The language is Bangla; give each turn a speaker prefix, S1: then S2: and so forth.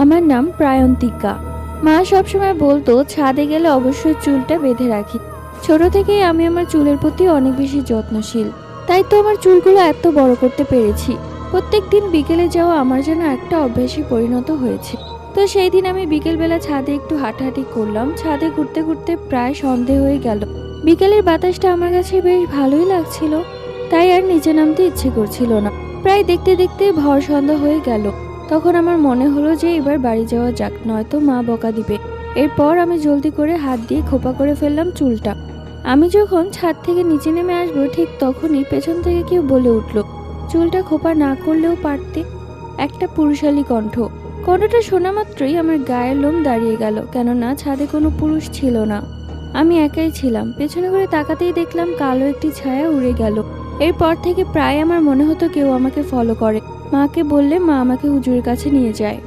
S1: আমার নাম প্রায়ন্তিকা। মা সবসময় বলতো ছাদে গেলে অবশ্যই চুলটা বেঁধে রাখি। ছোট থেকেই আমি আমার চুলের প্রতি অনেক বেশি যত্নশীল, তাই তো আমার চুলগুলো এত বড় করতে পেরেছি। প্রত্যেক দিন বিকেলে যাওয়া আমার যেন একটা অভ্যাসে পরিণত হয়েছে। তো সেই দিন আমি বিকেলবেলা ছাদে একটু হাঁটাহাঁটি করলাম। ছাদে ঘুরতে ঘুরতে প্রায় সন্ধে হয়ে গেল। বিকেলের বাতাসটা আমার কাছে বেশ ভালোই লাগছিল, তাই আর নিচে নামতে ইচ্ছে করছিল না। প্রায় দেখতে দেখতে ভর সন্ধ্যা হয়ে গেল। তখন আমার মনে হলো যে এবার বাড়ি যাওয়া যাক, নয়তো মা বকা দিবে। এরপর আমি জলদি করে হাত দিয়ে খোপা করে ফেললাম চুলটা। আমি যখন ছাদ থেকে নিচে নেমে আসবো ঠিক তখনই পেছন থেকে কেউ বলে উঠল, চুলটা খোপা না করলেও পারতে। একটা পুরুষালী কণ্ঠটা শোনা মাত্রই আমার গায়ের লোম দাঁড়িয়ে গেল, কেননা ছাদে কোনো পুরুষ ছিল না, আমি একাই ছিলাম। পেছনে করে তাকাতেই দেখলাম কালো একটি ছায়া উড়ে গেল। এরপর থেকে প্রায় আমার মনে হতো কেউ আমাকে ফলো করে। মাকে বললে মা আমাকে হুজুরের কাছে নিয়ে যায়।